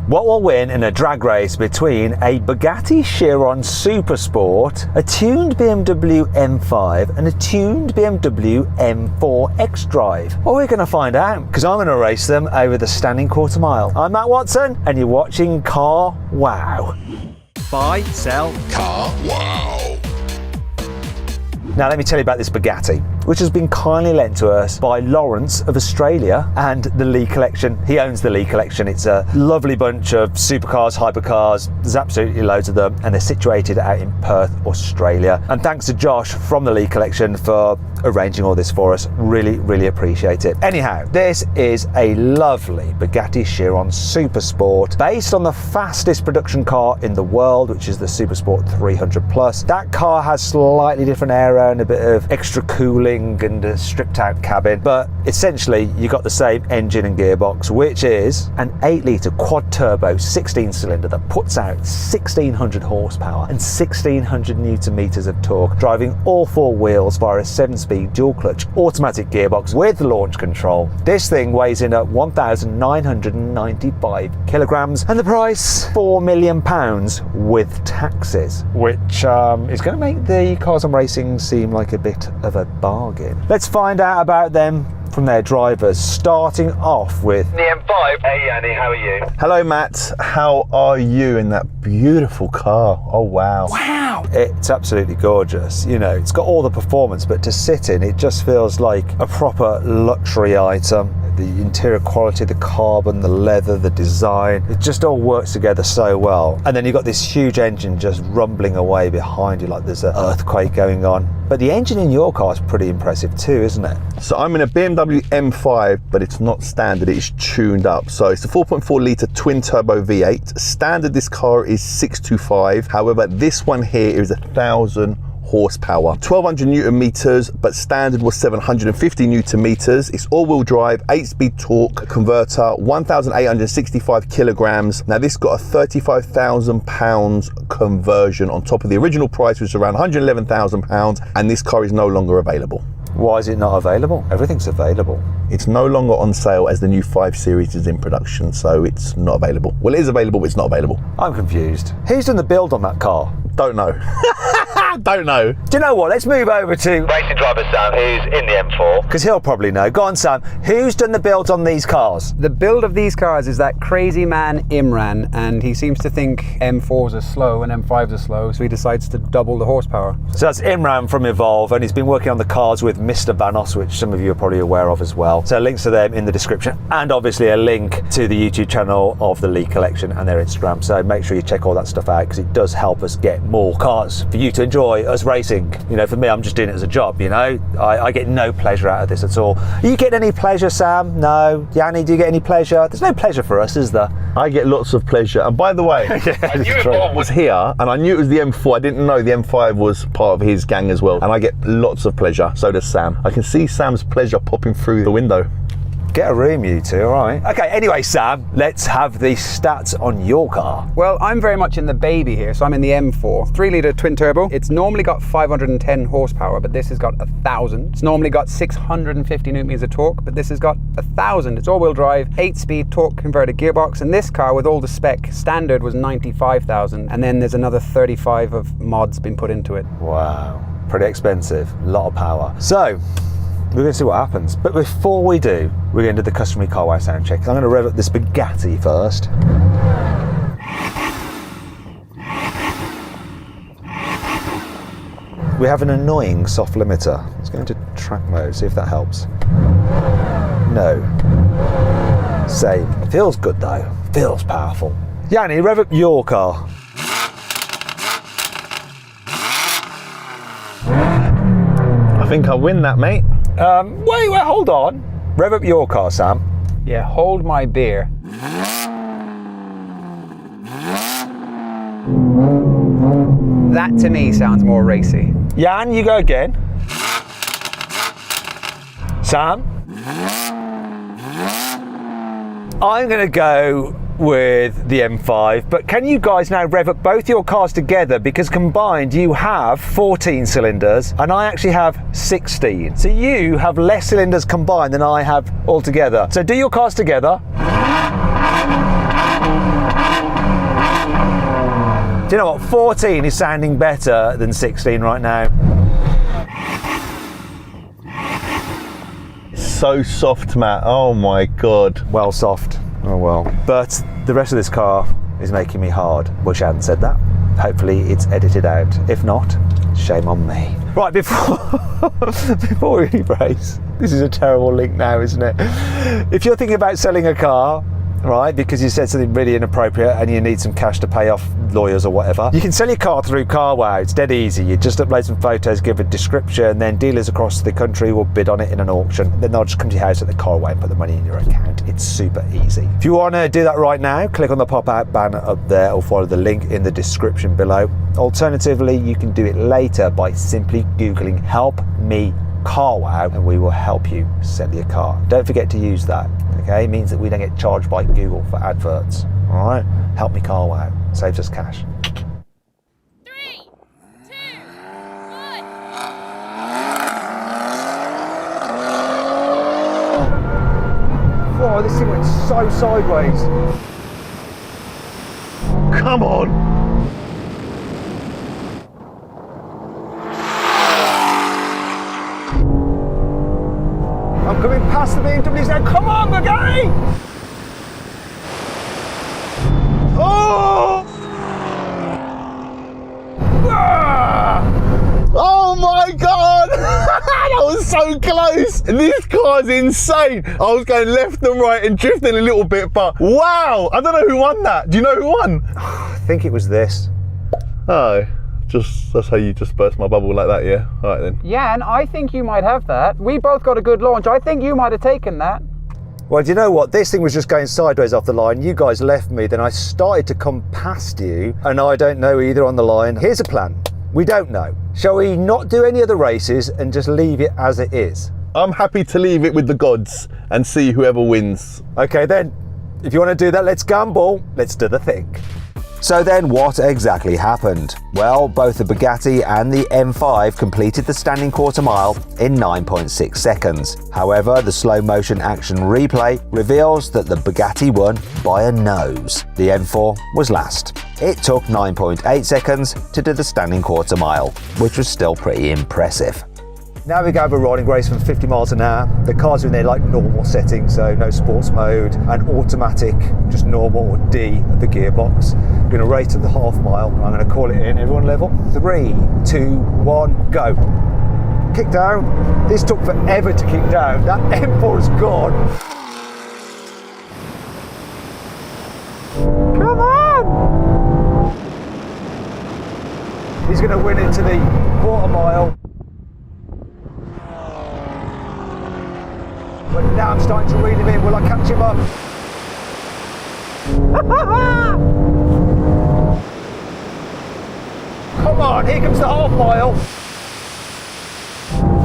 What will win in a drag race between a Bugatti Chiron Supersport, a tuned BMW M5 and a tuned BMW M4 xDrive? Well, we're going to find out because I'm going to race them over the standing quarter mile. I'm Matt Watson and you're watching Car Wow. Buy, sell, Car Wow. Now let me tell you about this Bugatti, which has been kindly lent to us by Lawrence of Australia and the Lee Collection. He owns the Lee Collection. It's a lovely bunch of supercars, hypercars. There's absolutely loads of them and they're situated out in Perth, Australia. And thanks to Josh from the Lee Collection for arranging all this for us. Really, really appreciate it. Anyhow, this is a lovely Bugatti Chiron Supersport based on the fastest production car in the world, which is the Supersport 300 Plus. That car has slightly different aero and a bit of extra cooling and a stripped out cabin, but essentially you got the same engine and gearbox, which is an 8-litre quad turbo 16 cylinder that puts out 1600 horsepower and 1600 newton meters of torque, driving all four wheels via a 7-speed dual clutch automatic gearbox with launch control. This thing weighs in at 1,995 kilograms and the price £4 million with taxes, which is going to make the Cars I'm Racing seem like a bit of a bargain. Let's find out about them from their drivers, starting off with the M5. Hey Yanni, how are you? Hello Matt, how are you in that beautiful car? Oh wow. Wow! It's absolutely gorgeous. You know, it's got all the performance, but to sit in, it just feels like a proper luxury item. The interior quality, the carbon, the leather, the design, it just all works together so well. And then you've got this huge engine just rumbling away behind you like there's an earthquake going on. But the engine in your car is pretty impressive too, isn't it? So I'm in a BMW M5, but it's not standard, it's tuned up. So it's a 4.4 litre twin turbo V8. Standard this car is 625. However, this one here is 1,000 horsepower, 1200 newton meters, but standard was 750 newton meters. It's all-wheel drive, 8-speed torque converter, 1,865 kilograms. Now this got a £35,000 conversion on top of the original price, which was around £111,000, and this car is no longer available. Why is it not available? Everything's available. It's no longer on sale as the new 5 Series is in production, so it's not available. Well, it is available, but it's not available. I'm confused. Who's done the build on that car? Don't know. Don't know. Do you know what? Let's move over to racing driver Sam, who's in the M4, because he'll probably know. Go on, Sam. Who's done the builds on these cars? The build of these cars is that crazy man Imran, and he seems to think M4s are slow and M5s are slow, so he decides to double the horsepower. So that's Imran from Evolve, and he's been working on the cars with Mr. Vanos, which some of you are probably aware of as well. So links to them in the description, and obviously a link to the YouTube channel of the Lee Collection and their Instagram. So make sure you check all that stuff out because it does help us get more cars for you to enjoy us racing. You know, for me, I'm just doing it as a job, you know. I get no pleasure out of this at all. Are you getting any pleasure, Sam? No. Yanni, do you get any pleasure? There's no pleasure for us, is there? I get lots of pleasure. And by the way, I knew Bob was here and I knew it was the M4. I didn't know the M5 was part of his gang as well. And I get lots of pleasure. So does Sam. I can see Sam's pleasure popping through the window. Get a room, you two, all right? Okay, anyway, Sam, let's have the stats on your car. Well, I'm very much in the baby here, so I'm in the M4. 3-litre twin turbo. It's normally got 510 horsepower, but this has got 1,000. It's normally got 650 newton meters of torque, but this has got 1,000. It's all-wheel drive, 8-speed torque converted gearbox, and this car with all the spec standard was 95,000, and then there's another 35 of mods been put into it. Wow, pretty expensive, a lot of power. So, we're going to see what happens. But before we do, we're going to do the customary Car Wow sound check. I'm going to rev up this Bugatti first. We have an annoying soft limiter. Let's go into track mode, see if that helps. No. Same. Feels good though. Feels powerful. Yanni, rev up your car. I think I win that, mate. Wait, hold on. Rev up your car, Sam. Yeah, hold my beer. That to me sounds more racy. Jan, you go again. Sam? I'm going to go with the M5, but can you guys now rev up both your cars together, because combined you have 14 cylinders and I actually have 16. So you have less cylinders combined than I have altogether. So do your cars together. Do you know what? 14 is sounding better than 16 right now. So soft, Matt. Oh my God. Well, soft. Oh well. But the rest of this car is making me hard. Wish I hadn't said that. Hopefully it's edited out. If not, shame on me. Right, before we race, this is a terrible link now, isn't it? If you're thinking about selling a car, right, because you said something really inappropriate and you need some cash to pay off lawyers or whatever, you can sell your car through CarWow. It's dead easy. You just upload some photos, give a description, then dealers across the country will bid on it in an auction. Then they'll just come to your house at the CarWow and put the money in your account. It's super easy. If you want to do that right now, click on the pop-out banner up there or follow the link in the description below. Alternatively, you can do it later by simply Googling "Help Me CarWow" and we will help you sell your car. Don't forget to use that. Okay, it means that we don't get charged by Google for adverts. All right, Help Me CarWow saves us cash. 3, 2, 1. Whoa, this thing went so sideways. Come on. I'm coming past the BMWs now. Come on, Bugatti! Oh! Ah! Oh my God! That was so close! This car's insane! I was going left and right and drifting a little bit, but wow! I don't know who won that. Do you know who won? I think it was this. Oh, that's how you just burst my bubble like that, yeah? All right then. Jan, I think you might have that. We both got a good launch. I think you might have taken that. Well, do you know what? This thing was just going sideways off the line. You guys left me, then I started to come past you, and I don't know either on the line. Here's a plan. We don't know. Shall we not do any other races and just leave it as it is? I'm happy to leave it with the gods and see whoever wins. Okay then, if you want to do that, let's gamble. Let's do the thing. So then what exactly happened? Well, both the Bugatti and the M5 completed the standing quarter mile in 9.6 seconds. However, the slow motion action replay reveals that the Bugatti won by a nose. The M4 was last. It took 9.8 seconds to do the standing quarter mile, which was still pretty impressive. Now we go over a riding race from 50 miles an hour. The cars are in their like normal settings, so no sports mode and automatic, just normal or D of the gearbox. We're going to race to the half mile. I'm going to call it in. Everyone level. 3, 2, 1, go. Kick down. This took forever to kick down. That M4 is gone. Come on! He's going to win it to the quarter mile. But now I'm starting to reel him in. Will I catch him up? Come on, here comes the half mile.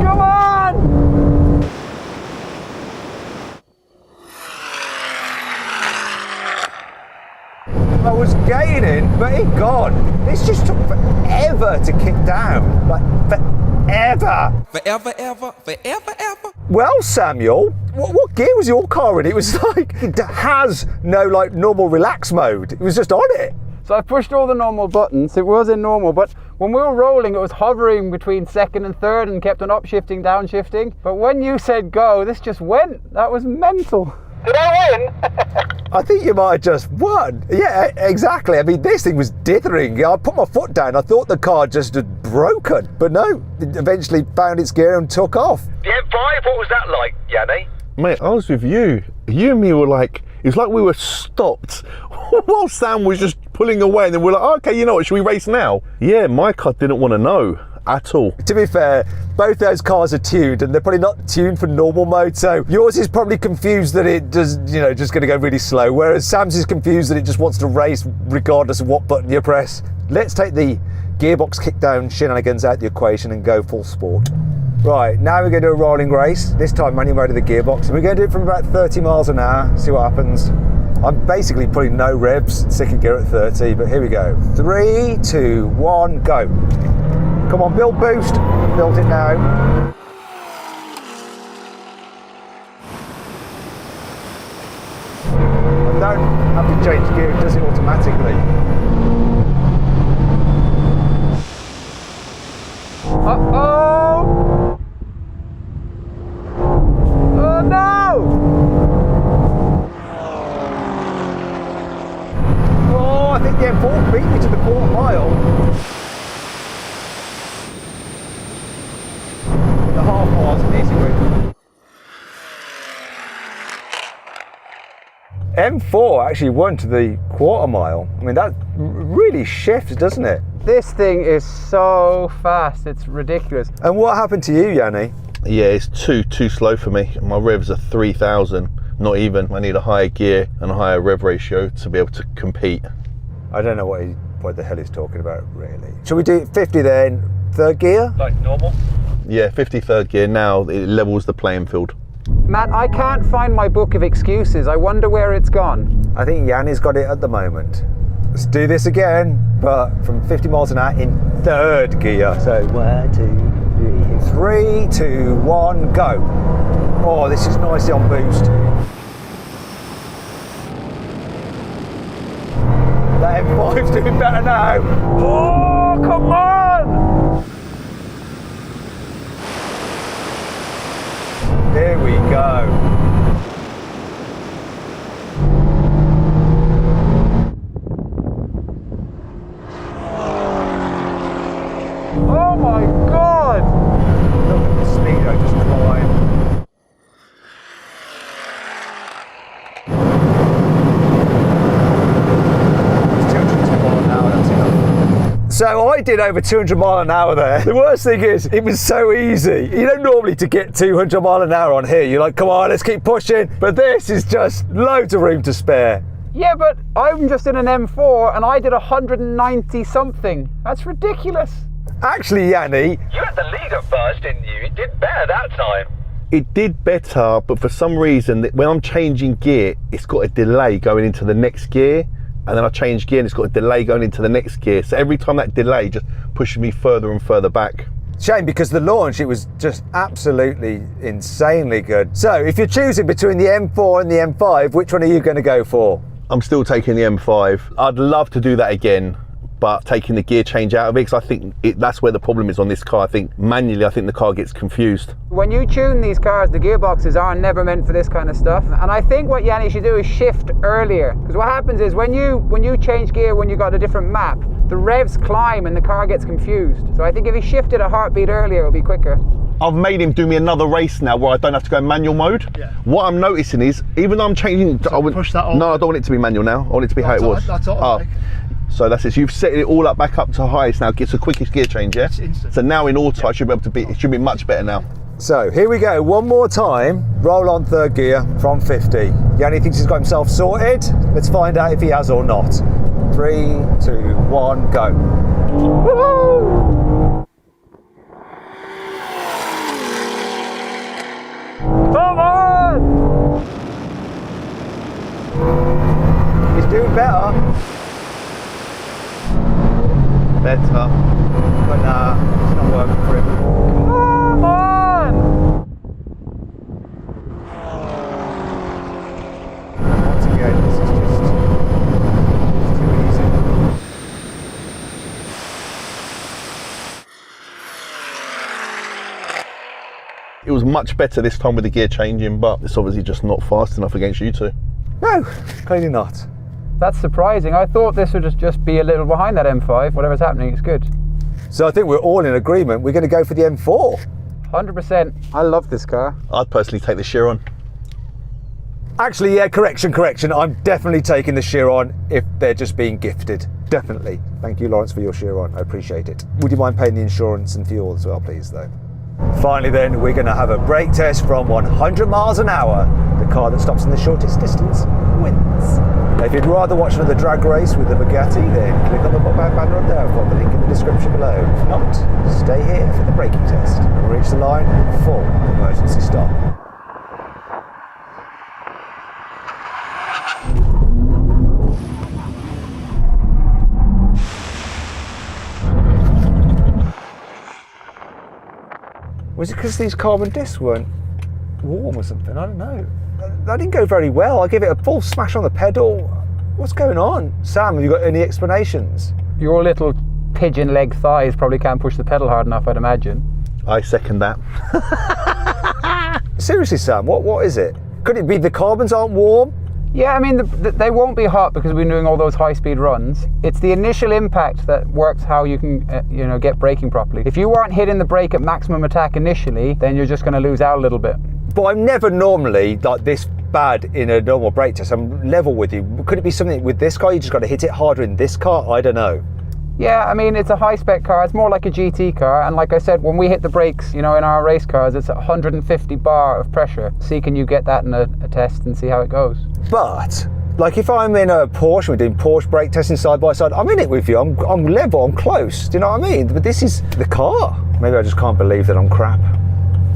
Come on! I was gaining, but he gone. This just took forever to kick down. Like, forever. Forever, ever, forever, ever. Well, Samuel, what gear was your car in? It was like, it has no like normal relax mode. It was just on it. So I pushed all the normal buttons. It was in normal, but when we were rolling, it was hovering between second and third and kept on upshifting, downshifting. But when you said go, this just went. That was mental. Did I win? I think you might have just won. Yeah, exactly. I mean, this thing was dithering. I put my foot down. I thought the car just had broken. But no, it eventually found its gear and took off. The M5, what was that like, Yanni? Mate, I was with you. You and me were like, it was like we were stopped while Sam was just pulling away, and then we're like, oh, okay, you know what, should we race now? Yeah, my car didn't want to know at all. To be fair, both those cars are tuned and they're probably not tuned for normal mode, so yours is probably confused that it does, you know, just going to go really slow, whereas Sam's is confused that it just wants to race regardless of what button you press. Let's take the gearbox kickdown shenanigans out of the equation and go full sport. Right, now we're going to do a rolling race, this time manual mode of the gearbox. We're going to do it from about 30 miles an hour, see what happens. I'm basically putting no revs, second gear at 30, but here we go. 3, 2, 1, go. Come on, build boost. Build it now. I don't have to change gear, it does it automatically. Uh-oh! Oh no! Oh, I think the M4 beat me to the quarter mile. The half mile's an easy win. M4 actually won to the quarter mile. I mean, that really shifts, doesn't it? This thing is so fast, it's ridiculous. And what happened to you, Yanni? Yeah, it's too slow for me. My revs are 3,000, not even. I need a higher gear and a higher rev ratio to be able to compete. I don't know what the hell he's talking about, really. Shall we do 50 then, third gear? Like normal? Yeah, 50 third gear now, it levels the playing field. Matt, I can't find my book of excuses. I wonder where it's gone. I think Yanni's got it at the moment. Let's do this again, but from 50 miles an hour in third gear. So 1, 2, 3. 3, 2, 1, go. Oh, this is nicely on boost. That M5's doing better now. Oh, come on! There we go. Oh my God! Look at the speed I just climbed. It's 210 miles an hour, that's enough. So I did over 200 mile an hour there. The worst thing is, it was so easy. You don't normally to get 200 mile an hour on here. You're like, come on, let's keep pushing. But this is just loads of room to spare. Yeah, but I'm just in an M4 and I did 190 something. That's ridiculous. Actually, Yanni, You had the lead at first, didn't you? It did better that time. It did better, but for some reason, when I'm changing gear, it's got a delay going into the next gear. And then I change gear and it's got a delay going into the next gear. So every time that delay just pushes me further and further back. shame because the launch, it was just absolutely insanely good. So if you're choosing between the M4 and the M5, which one are you going to go for? I'm still taking the M5. I'd love to do that again, but taking the gear change out of it, because I think that's where the problem is on this car. I think manually, I think the car gets confused. When you tune these cars, the gearboxes are never meant for this kind of stuff. And I think what Yanni should do is shift earlier. Because what happens is when you change gear, when you got a different map, the revs climb and the car gets confused. So I think if he shifted a heartbeat earlier, it'll be quicker. I've made him do me another race now where I don't have to go in manual mode. Yeah. What I'm noticing is, even though I'm changing, So I would push that on. No, I don't want it to be manual now. I want it to be how it was. That's automatic. So that's it. So you've set it all up back up to highest now. Gets the quickest gear change, yeah? It's instant. So now in auto, I should be able to be. It should be much better now. So here we go, one more time. Roll on third gear from 50. Yanni thinks he's got himself sorted. Let's find out if he has or not. 3, 2, 1, go. Woohoo! Come on! He's doing better. Better. But nah, it's not working for him. Come on! Once again, this is just too easy. It was much better this time with the gear changing, but it's obviously just not fast enough against you two. No, clearly not. That's surprising. I thought this would just be a little behind that M5. Whatever's happening, it's good. So I think we're all in agreement. We're going to go for the M4. 100%. I love this car. I'd personally take the Chiron. Actually, yeah, correction. I'm definitely taking the Chiron if they're just being gifted. Definitely. Thank you, Lawrence, for your Chiron. I appreciate it. Would you mind paying the insurance and fuel as well, please, though? Finally, then, we're going to have a brake test from 100 miles an hour. The car that stops in the shortest distance wins. Now, if you'd rather watch another drag race with the Bugatti, then click on the pop-out banner up there. I've got the link in the description below. If not, stay here for the braking test. We'll reach the line, full emergency stop. Was it because these carbon discs weren't warm or something? I don't know. That didn't go very well. I give it a full smash on the pedal. What's going on? Sam, have you got any explanations? Your little pigeon leg thighs probably can't push the pedal hard enough, I'd imagine. I second that. Seriously, Sam, what is it? Could it be the carbons aren't warm? Yeah, I mean, they won't be hot because we've been doing all those high-speed runs. It's the initial impact that works how you can, get braking properly. If you weren't hitting the brake at maximum attack initially, then you're just going to lose out a little bit. But I'm never normally like this bad in a normal brake test. I'm level with you. Could it be something with this car? You just got to hit it harder in this car? I don't know. Yeah, I mean, it's a high-spec car. It's more like a GT car. And like I said, when we hit the brakes, in our race cars, it's 150 bar of pressure. See, can you get that in a test and see how it goes? But like if I'm in a Porsche, we're doing Porsche brake testing side by side, I'm in it with you. I'm level, I'm close. Do you know what I mean? But this is the car. Maybe I just can't believe that I'm crap.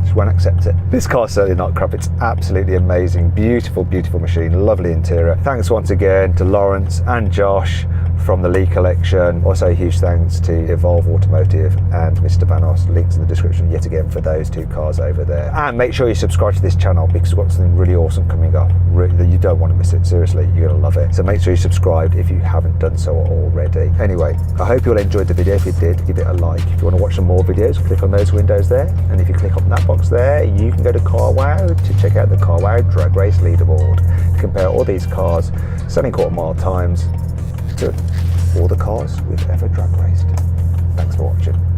Just won't accept it. This car's certainly not crap. It's absolutely amazing. Beautiful, beautiful machine. Lovely interior. Thanks once again to Lawrence and Josh from the Lee Collection. Also a huge thanks to Evolve Automotive and Mr. Vanos. Links in the description yet again for those two cars over there. And make sure you subscribe to this channel because we've got something really awesome coming up. Really, you don't want to miss it. Seriously, you're going to love it. So make sure you subscribe if you haven't done so already. Anyway, I hope you all enjoyed the video. If you did, give it a like. If you want to watch some more videos, click on those windows there. And if you click on that box there, you can go to CarWow to check out the CarWow Drag Race Leaderboard. To compare all these cars, selling quarter-mile times, to all the cars we've ever drag raced. Thanks for watching.